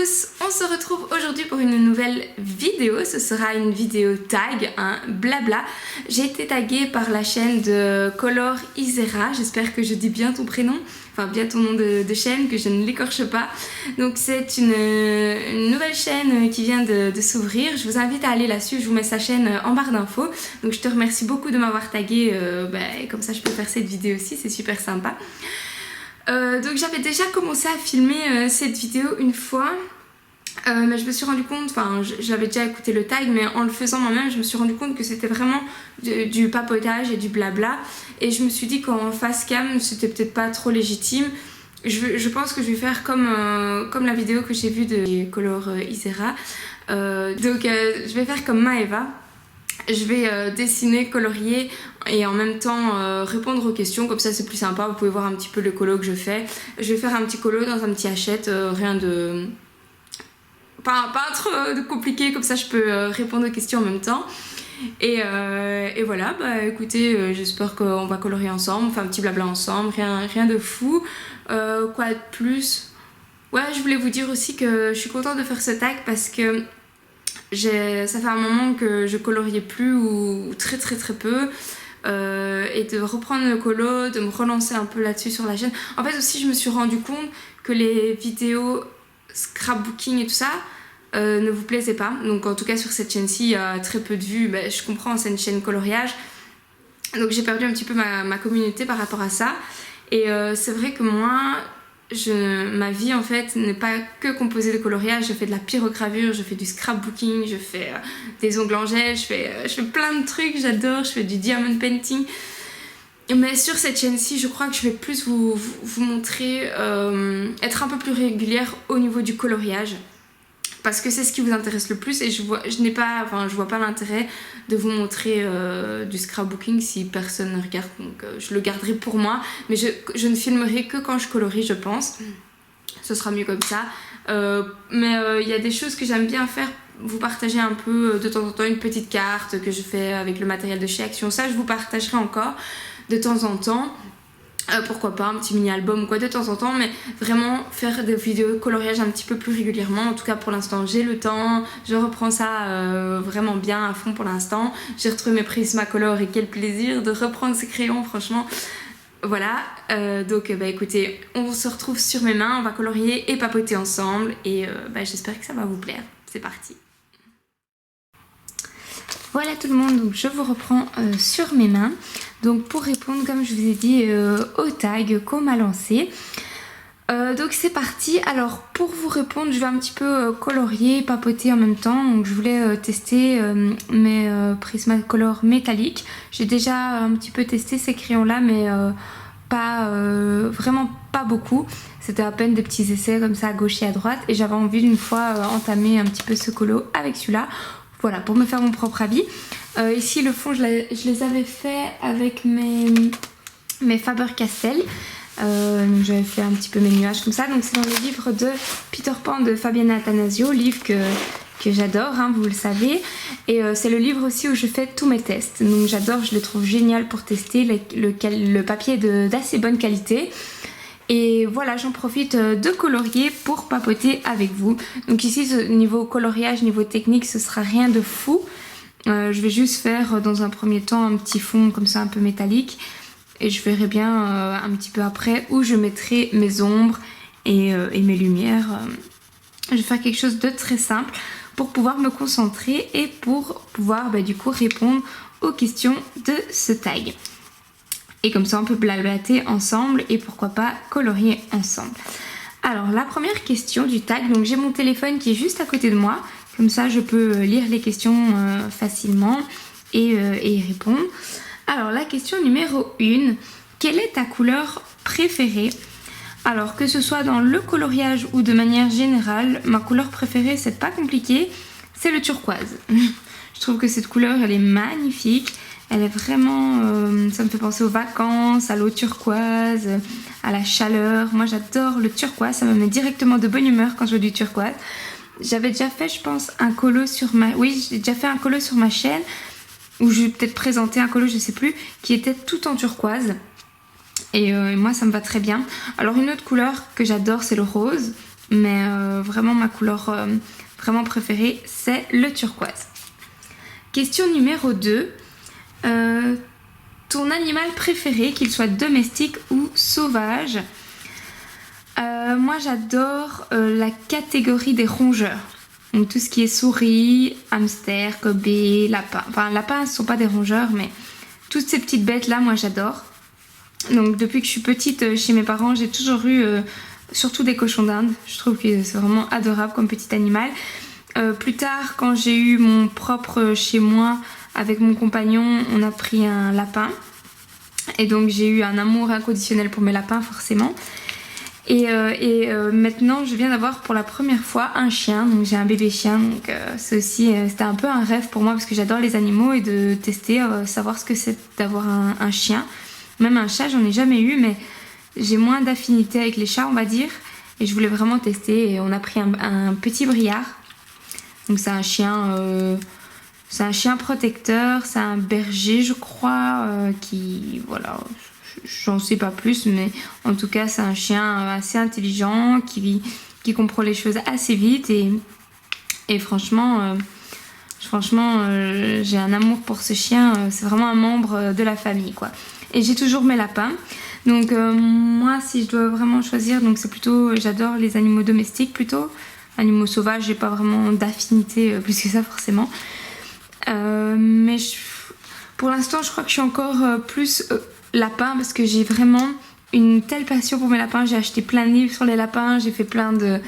tous, on se retrouve aujourd'hui pour une nouvelle vidéo. Ce sera une vidéo tag, un blabla. J'ai été taguée par la chaîne de Color Isera, j'espère que je dis bien ton prénom, enfin bien ton nom de chaîne, que je ne l'écorche pas. Donc c'est une nouvelle chaîne qui vient de s'ouvrir. Je vous invite à aller là-dessus, je vous mets sa chaîne en barre d'infos. Donc je te remercie beaucoup de m'avoir taguée, comme ça je peux faire cette vidéo aussi, c'est super sympa. Donc j'avais déjà commencé à filmer cette vidéo une fois, mais je me suis rendu compte, enfin j'avais déjà écouté le tag, mais en le faisant moi-même je me suis rendu compte que c'était vraiment du papotage et du blabla, et je me suis dit qu'en face cam c'était peut-être pas trop légitime. Je pense que je vais faire comme la vidéo que j'ai vue de Color Isera, je vais faire comme Maeva. Je vais dessiner, colorier et en même temps répondre aux questions, comme ça c'est plus sympa, vous pouvez voir un petit peu le colo que je fais. Je vais faire un petit colo dans un petit hachette, rien de... pas trop de compliqué, comme ça je peux répondre aux questions en même temps. Et voilà, écoutez, j'espère qu'on va colorier ensemble, enfin un petit blabla ensemble, rien de fou. Quoi de plus? Ouais, je voulais vous dire aussi que je suis contente de faire ce tag parce que ça fait un moment que je coloriais plus ou très peu, et de reprendre le colo, de me relancer un peu là-dessus sur la chaîne. En fait aussi je me suis rendu compte que les vidéos scrapbooking et tout ça ne vous plaisaient pas. Donc en tout cas sur cette chaîne-ci il y a très peu de vues, je comprends, c'est une chaîne coloriage. Donc j'ai perdu un petit peu ma communauté par rapport à ça. Et c'est vrai que moi... ma vie en fait n'est pas que composée de coloriage. Je fais de la pyrogravure, je fais du scrapbooking, je fais des ongles en gel, je fais plein de trucs, j'adore, je fais du diamond painting. Mais sur cette chaîne-ci, je crois que je vais plus vous montrer, être un peu plus régulière au niveau du coloriage. Parce que c'est ce qui vous intéresse le plus, et je vois pas l'intérêt de vous montrer du scrapbooking si personne ne regarde. Donc je le garderai pour moi, mais je ne filmerai que quand je colorie, je pense. Ce sera mieux comme ça. Mais il y a des choses que j'aime bien faire, vous partager un peu de temps en temps, une petite carte que je fais avec le matériel de chez Action. Ça, je vous partagerai encore de temps en temps. Pourquoi pas un petit mini-album quoi de temps en temps, mais vraiment faire des vidéos coloriage un petit peu plus régulièrement. En tout cas pour l'instant j'ai le temps, je reprends ça vraiment bien à fond pour l'instant. J'ai retrouvé mes Prismacolor et quel plaisir de reprendre ces crayons, franchement. Voilà, donc écoutez, on se retrouve sur mes mains, on va colorier et papoter ensemble, et j'espère que ça va vous plaire. C'est parti. Voilà tout le monde, donc je vous reprends sur mes mains. Donc pour répondre, comme je vous ai dit, au tag qu'on m'a lancé. Donc c'est parti. Alors pour vous répondre, je vais un petit peu colorier, papoter en même temps. Donc je voulais tester mes Prismacolor métalliques. J'ai déjà un petit peu testé ces crayons là, mais vraiment pas beaucoup. C'était à peine des petits essais comme ça à gauche et à droite. Et j'avais envie d'une fois entamer un petit peu ce colo avec celui-là. Voilà, pour me faire mon propre avis. Ici, le fond, je les avais fait avec mes Faber-Castell. J'avais fait un petit peu mes nuages comme ça. Donc, c'est dans le livre de Peter Pan de Fabiana Attanasio, livre que j'adore, hein, vous le savez. Et c'est le livre aussi où je fais tous mes tests. Donc, j'adore, je le trouve génial pour tester. Le papier est d'assez bonne qualité. Et voilà, j'en profite de colorier pour papoter avec vous. Donc ici, niveau coloriage, niveau technique, ce sera rien de fou. Je vais juste faire dans un premier temps un petit fond comme ça un peu métallique. Et je verrai bien un petit peu après où je mettrai mes ombres et mes lumières. Je vais faire quelque chose de très simple pour pouvoir me concentrer et pour pouvoir du coup répondre aux questions de ce tag. Et comme ça on peut blablater ensemble et pourquoi pas colorier ensemble. Alors la première question du tag, donc j'ai mon téléphone qui est juste à côté de moi. Comme ça je peux lire les questions facilement et y répondre. Alors la question numéro 1, quelle est ta couleur préférée? Alors que ce soit dans le coloriage ou de manière générale, ma couleur préférée, c'est pas compliqué, c'est le turquoise. Je trouve que cette couleur elle est magnifique. Elle est vraiment, ça me fait penser aux vacances, à l'eau turquoise, à la chaleur. Moi j'adore le turquoise, ça me met directement de bonne humeur quand je vois du turquoise. J'avais déjà fait, je pense, un colo sur j'ai déjà fait un colo sur ma chaîne, où je vais peut-être présenter un colo, je sais plus, qui était tout en turquoise. Et moi ça me va très bien. Alors une autre couleur que j'adore, c'est le rose. Mais vraiment ma couleur vraiment préférée, c'est le turquoise. Question numéro 2. Ton animal préféré, qu'il soit domestique ou sauvage? Moi j'adore la catégorie des rongeurs. Donc tout ce qui est souris, hamster, gobé, lapin. Enfin lapins ce sont pas des rongeurs, mais toutes ces petites bêtes là moi j'adore. Donc depuis que je suis petite chez mes parents, j'ai toujours eu surtout des cochons d'Inde. Je trouve que c'est vraiment adorable comme petit animal. Plus tard, quand j'ai eu mon propre chez moi avec mon compagnon, on a pris un lapin. Et donc j'ai eu un amour inconditionnel pour mes lapins forcément. Et maintenant je viens d'avoir pour la première fois un chien, donc j'ai un bébé chien, donc c'était un peu un rêve pour moi parce que j'adore les animaux et de tester, savoir ce que c'est d'avoir un chien. Même un chat j'en ai jamais eu, mais j'ai moins d'affinité avec les chats on va dire, et je voulais vraiment tester et on a pris un petit briard. Donc c'est un chien protecteur, c'est un berger je crois, qui voilà... J'en sais pas plus, mais en tout cas c'est un chien assez intelligent qui comprend les choses assez vite et franchement j'ai un amour pour ce chien. C'est vraiment un membre de la famille quoi. Et j'ai toujours mes lapins, donc moi si je dois vraiment choisir, donc c'est plutôt, j'adore les animaux domestiques plutôt. Animaux sauvages j'ai pas vraiment d'affinité plus que ça forcément, mais pour l'instant je crois que je suis encore plus lapin parce que j'ai vraiment une telle passion pour mes lapins. J'ai acheté plein de livres sur les lapins, j'ai fait plein de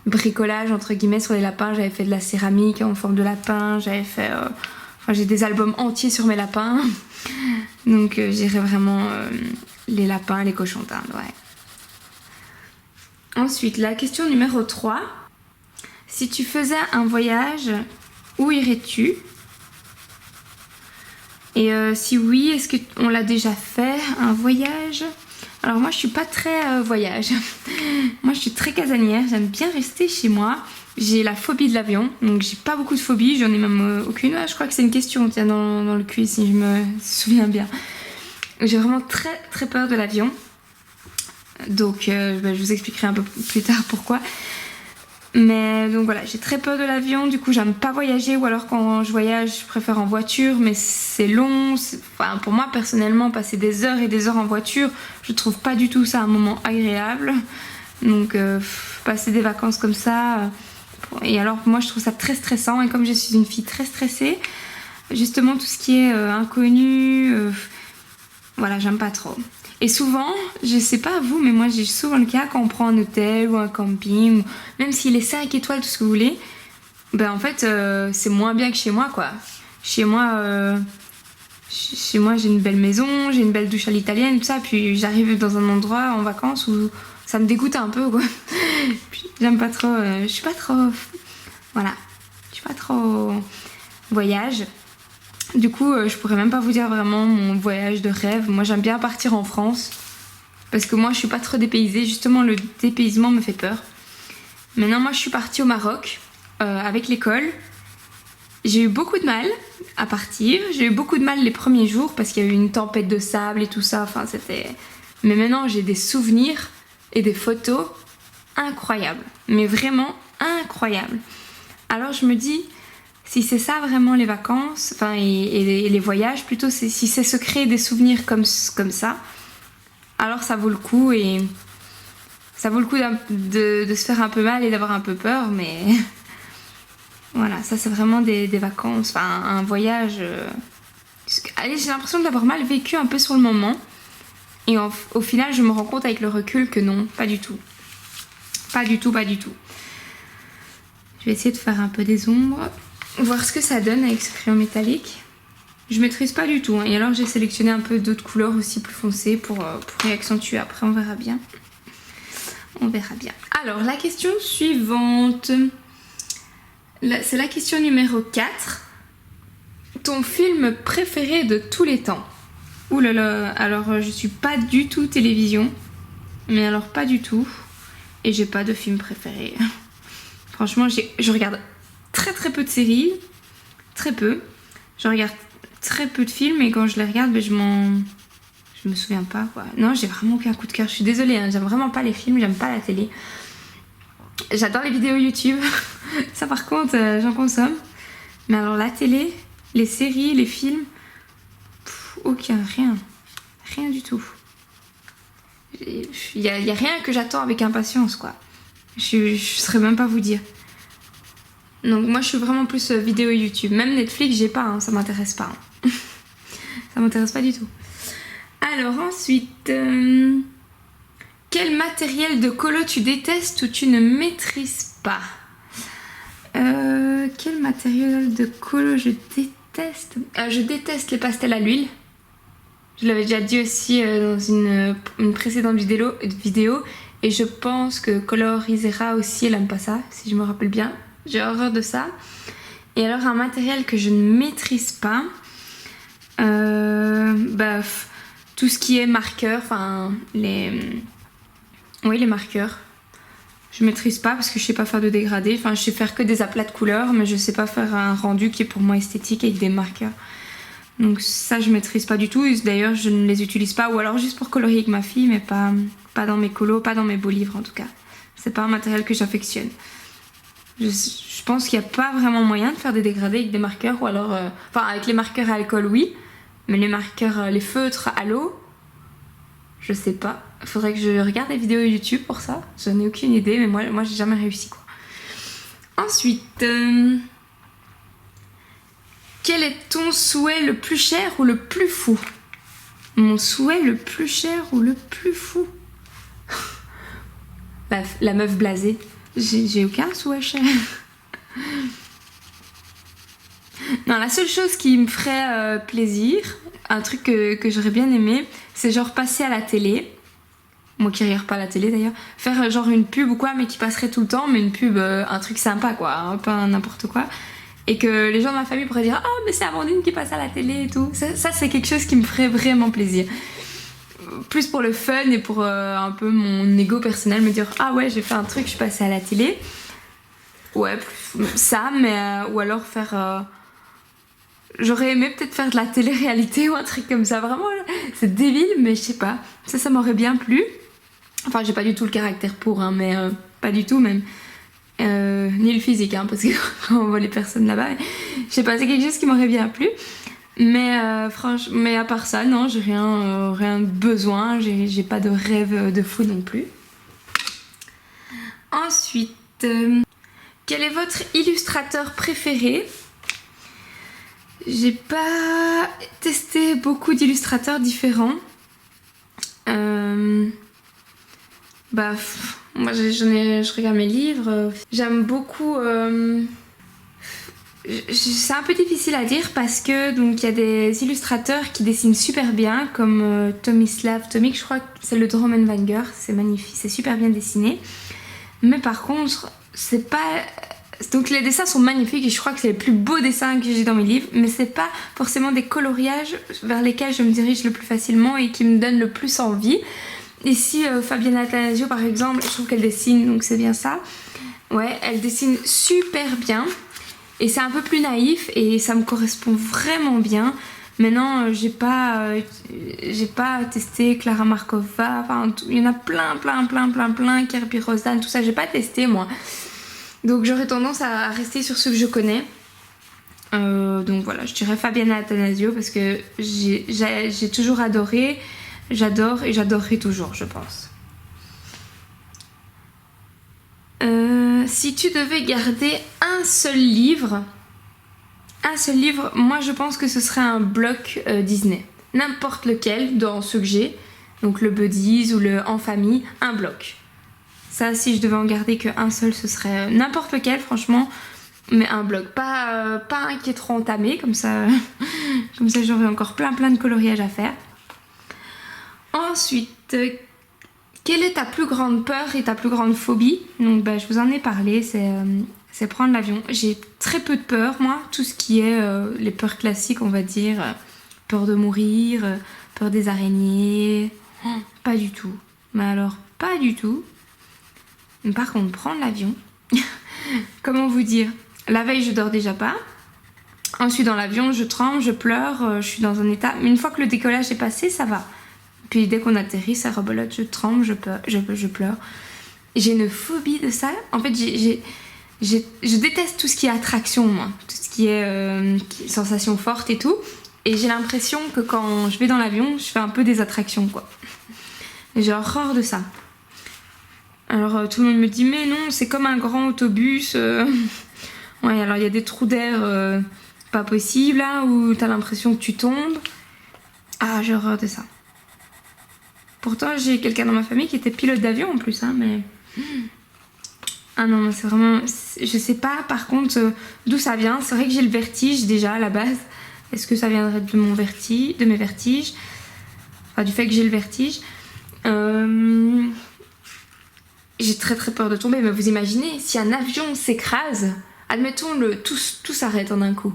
bricolage entre guillemets sur les lapins. J'avais fait de la céramique en forme de lapin, j'ai des albums entiers sur mes lapins. Donc j'irais vraiment les lapins, les cochons d'Inde, ouais. Ensuite, la question numéro 3. Si tu faisais un voyage, où irais-tu? Et si oui, est-ce qu'on l'a déjà fait, un voyage? Alors moi je suis pas très voyage. Moi je suis très casanière, j'aime bien rester chez moi. J'ai la phobie de l'avion, donc j'ai pas beaucoup de phobie, j'en ai même aucune. Je crois que c'est une question, tiens, dans le quiz si je me souviens bien. J'ai vraiment très très peur de l'avion. Donc je vous expliquerai un peu plus tard pourquoi. Mais donc voilà, j'ai très peur de l'avion, du coup j'aime pas voyager, ou alors quand je voyage je préfère en voiture, mais c'est long. Enfin, pour moi personnellement, passer des heures et des heures en voiture, je trouve pas du tout ça un moment agréable. Donc passer des vacances comme ça, et alors moi je trouve ça très stressant, et comme je suis une fille très stressée, justement tout ce qui est inconnu, voilà, j'aime pas trop. Et souvent, je sais pas vous, mais moi j'ai souvent le cas quand on prend un hôtel ou un camping, ou même s'il est 5 étoiles, tout ce que vous voulez, ben en fait c'est moins bien que chez moi quoi. Chez moi j'ai une belle maison, j'ai une belle douche à l'italienne, tout ça, puis j'arrive dans un endroit en vacances où ça me dégoûte un peu quoi. Puis j'aime pas trop, je suis pas trop voyage. Du coup, je pourrais même pas vous dire vraiment mon voyage de rêve. Moi, j'aime bien partir en France parce que moi, je suis pas trop dépaysée. Justement, le dépaysement me fait peur. Maintenant, moi, je suis partie au Maroc avec l'école. J'ai eu beaucoup de mal à partir. J'ai eu beaucoup de mal les premiers jours parce qu'il y a eu une tempête de sable et tout ça. Enfin, c'était... Mais maintenant, j'ai des souvenirs et des photos incroyables. Mais vraiment incroyables. Alors, je me dis... Si c'est ça vraiment les vacances, enfin et les voyages plutôt, si c'est se créer des souvenirs comme ça, alors ça vaut le coup, et ça vaut le coup de se faire un peu mal et d'avoir un peu peur, mais voilà, ça c'est vraiment des vacances, enfin un voyage. Allez, j'ai l'impression de l'avoir mal vécu un peu sur le moment, et au final je me rends compte avec le recul que non, pas du tout. Pas du tout, pas du tout. Je vais essayer de faire un peu des ombres. Voir ce que ça donne avec ce crayon métallique. Je maîtrise pas du tout, hein. Et alors j'ai sélectionné un peu d'autres couleurs aussi plus foncées pour réaccentuer. Après on verra bien. On verra bien. Alors la question suivante. C'est la question numéro 4. Ton film préféré de tous les temps? Ouh là là, alors je suis pas du tout télévision. Mais alors pas du tout. Et j'ai pas de film préféré. Franchement je regarde très très peu de séries, très peu. Je regarde très peu de films, et quand je les regarde, je me souviens pas quoi. Non, j'ai vraiment aucun coup de cœur. Je suis désolée, hein, j'aime vraiment pas les films, j'aime pas la télé. J'adore les vidéos YouTube. Ça par contre, j'en consomme. Mais alors la télé, les séries, les films, rien du tout. Il y a rien que j'attends avec impatience, quoi. Je saurais même pas vous dire. Donc moi je suis vraiment plus vidéo YouTube. Même Netflix j'ai pas, hein, ça m'intéresse pas. Hein. Ça m'intéresse pas du tout. Alors ensuite, quel matériel de colo tu détestes ou tu ne maîtrises pas? Quel matériel de colo je déteste? Je déteste les pastels à l'huile. Je l'avais déjà dit aussi dans une précédente vidéo. Et je pense que Color Isera aussi, elle aime pas ça, si je me rappelle bien. J'ai horreur de ça. Et alors un matériel que je ne maîtrise pas, tout ce qui est marqueur, enfin les marqueurs. Je maîtrise pas parce que je sais pas faire de dégradé. Enfin, je sais faire que des aplats de couleurs, mais je sais pas faire un rendu qui est pour moi esthétique avec des marqueurs. Donc ça, je maîtrise pas du tout. D'ailleurs, je ne les utilise pas, ou alors juste pour colorier avec ma fille, mais pas dans mes colos, pas dans mes beaux livres en tout cas. C'est pas un matériel que j'affectionne. Je pense qu'il n'y a pas vraiment moyen de faire des dégradés avec des marqueurs, ou alors... avec les marqueurs à alcool, oui. Mais les marqueurs, les feutres à l'eau, je sais pas. Il faudrait que je regarde des vidéos YouTube pour ça. J'en ai aucune idée, mais moi j'ai jamais réussi, quoi. Ensuite, quel est ton souhait le plus cher ou le plus fou? Mon souhait le plus cher ou le plus fou? La meuf blasée. J'ai aucun souhait cher. Non, la seule chose qui me ferait plaisir, un truc que j'aurais bien aimé, c'est genre passer à la télé. Moi qui regarde pas la télé d'ailleurs. Faire genre une pub ou quoi, mais qui passerait tout le temps, mais une pub, un truc sympa quoi, hein, pas n'importe quoi. Et que les gens de ma famille pourraient dire « Ah, mais c'est Amandine qui passe à la télé et tout ». Ça c'est quelque chose qui me ferait vraiment plaisir. Plus pour le fun et pour un peu mon ego personnel, me dire « Ah ouais, j'ai fait un truc, je suis passée à la télé ». Ouais, ça, mais... ou alors faire... J'aurais aimé peut-être faire de la télé-réalité ou un truc comme ça, vraiment, c'est débile, mais je sais pas. Ça m'aurait bien plu. Enfin, j'ai pas du tout le caractère pour, hein, mais pas du tout même. Ni le physique, hein, parce que quand on voit les personnes là-bas, je sais pas, c'est quelque chose qui m'aurait bien plu. Mais franchement, mais à part ça, non, j'ai rien de besoin, j'ai pas de rêve de fou non plus. Ensuite, quel est votre illustrateur préféré? J'ai pas testé beaucoup d'illustrateurs différents. Moi je regarde mes livres. J'aime beaucoup. C'est un peu difficile à dire parce que donc il y a des illustrateurs qui dessinent super bien, comme Tomislav Tomik, je crois que c'est le Drommenwanger, c'est magnifique, c'est super bien dessiné. Mais par contre, c'est pas. Donc les dessins sont magnifiques et je crois que c'est les plus beaux dessins que j'ai dans mes livres, mais c'est pas forcément des coloriages vers lesquels je me dirige le plus facilement et qui me donnent le plus envie. Ici, Fabienne Attanasio par exemple, je trouve qu'elle dessine, donc c'est bien ça. Ouais, elle dessine super bien et c'est un peu plus naïf et ça me correspond vraiment bien. Maintenant, j'ai pas testé Clara Markova, enfin il y en a plein, Kirby Rosan, tout ça, j'ai pas testé moi. Donc j'aurais tendance à rester sur ceux que je connais. Donc voilà, je dirais Fabienne Attanasio parce que j'ai toujours adoré, j'adore et j'adorerai toujours, je pense. Si tu devais garder un seul livre, moi je pense que ce serait un bloc Disney. N'importe lequel dans ceux que j'ai, donc le Buddies ou le En Famille, un bloc. Ça, si je devais en garder qu'un seul, ce serait n'importe lequel, franchement, mais un bloc. Pas un qui est trop entamé, comme ça j'aurais encore plein de coloriages à faire. Ensuite, quelle est ta plus grande peur et ta plus grande phobie? Donc je vous en ai parlé, c'est prendre l'avion. J'ai très peu de peur, moi, tout ce qui est les peurs classiques, on va dire. Peur de mourir, peur des araignées, pas du tout. Mais alors, pas du tout. Par contre, prendre l'avion, comment vous dire? La veille, je dors déjà pas. Ensuite, dans l'avion, je tremble, je pleure, je suis dans un état. Mais une fois que le décollage est passé, ça va. Puis dès qu'on atterrit, ça rebolote, je tremble, je pleure. j'ai une phobie de ça. En fait, je déteste tout ce qui est attraction, moi. Tout ce qui est sensation forte et tout. Et j'ai l'impression que quand je vais dans l'avion, je fais un peu des attractions, quoi. J'ai horreur de ça. Alors tout le monde me dit mais non, c'est comme un grand autobus. Ouais, alors il y a des trous d'air pas possibles là où t'as l'impression que tu tombes. Ah, j'ai horreur de ça. Pourtant j'ai quelqu'un dans ma famille qui était pilote d'avion en plus, hein, mais ah non, c'est vraiment, je sais pas par contre d'où ça vient. C'est vrai que j'ai le vertige déjà à la base. Est-ce que ça viendrait de mon vertige, de mes vertiges, enfin du fait que j'ai le vertige. J'ai très très peur de tomber, mais vous imaginez, si un avion s'écrase, admettons tout s'arrête en un coup.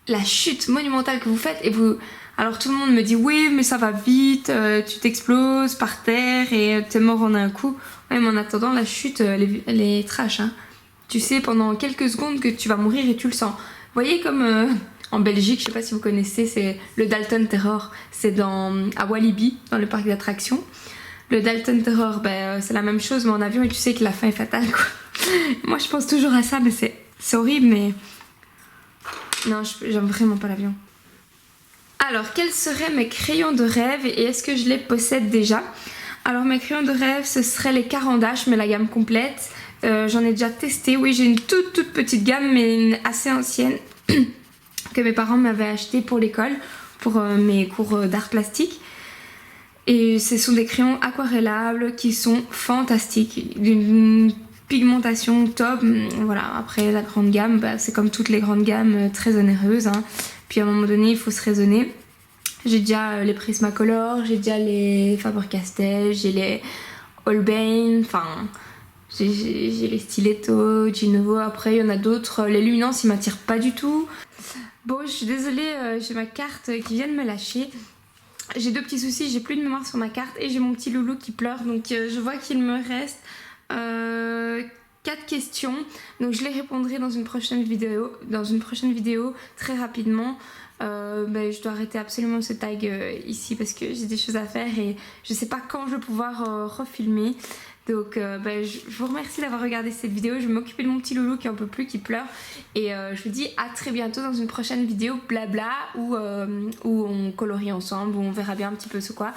La chute monumentale que vous faites, et vous... Alors tout le monde me dit oui, mais ça va vite, tu t'exploses par terre et t'es mort en un coup. Ouais, mais en attendant, la chute, elle est trash, hein. Tu sais pendant quelques secondes que tu vas mourir et tu le sens. Vous voyez comme en Belgique, je sais pas si vous connaissez, c'est le Dalton Terror. C'est à Walibi, dans le parc d'attractions. Le Dalton Terror, c'est la même chose mais en avion et tu sais que la fin est fatale, quoi. Moi je pense toujours à ça, mais c'est horrible, mais non, j'aime vraiment pas l'avion. Alors quels seraient mes crayons de rêve et est-ce que je les possède déjà? Alors mes crayons de rêve ce seraient les Caran-d'Ache, mais la gamme complète. J'en ai déjà testé, oui, j'ai une toute petite gamme mais une assez ancienne que mes parents m'avaient acheté pour l'école, pour mes cours d'art plastique. Et ce sont des crayons aquarellables qui sont fantastiques, d'une pigmentation top. Voilà, après la grande gamme, c'est comme toutes les grandes gammes, très onéreuses, hein. Puis à un moment donné, il faut se raisonner. J'ai déjà les Prismacolor, j'ai déjà les Faber-Castell, j'ai les Holbein, enfin j'ai les Stiletto, Ginovo. Après il y en a d'autres, les luminances ils m'attirent pas du tout. Bon, je suis désolée, j'ai ma carte qui vient de me lâcher. J'ai deux petits soucis, j'ai plus de mémoire sur ma carte et j'ai mon petit loulou qui pleure, donc je vois qu'il me reste 4 questions, donc je les répondrai dans une prochaine vidéo très rapidement. Je dois arrêter absolument ce tag ici parce que j'ai des choses à faire et je sais pas quand je vais pouvoir refilmer. Donc je vous remercie d'avoir regardé cette vidéo. Je vais m'occuper de mon petit loulou qui en peut plus, qui pleure. Et je vous dis à très bientôt dans une prochaine vidéo blabla où on colorie ensemble, où on verra bien un petit peu ce quoi.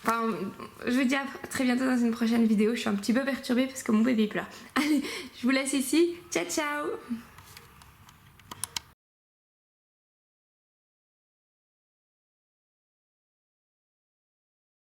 Enfin, je vous dis à très bientôt dans une prochaine vidéo. Je suis un petit peu perturbée parce que mon bébé pleure. Allez, je vous laisse ici. Ciao ciao.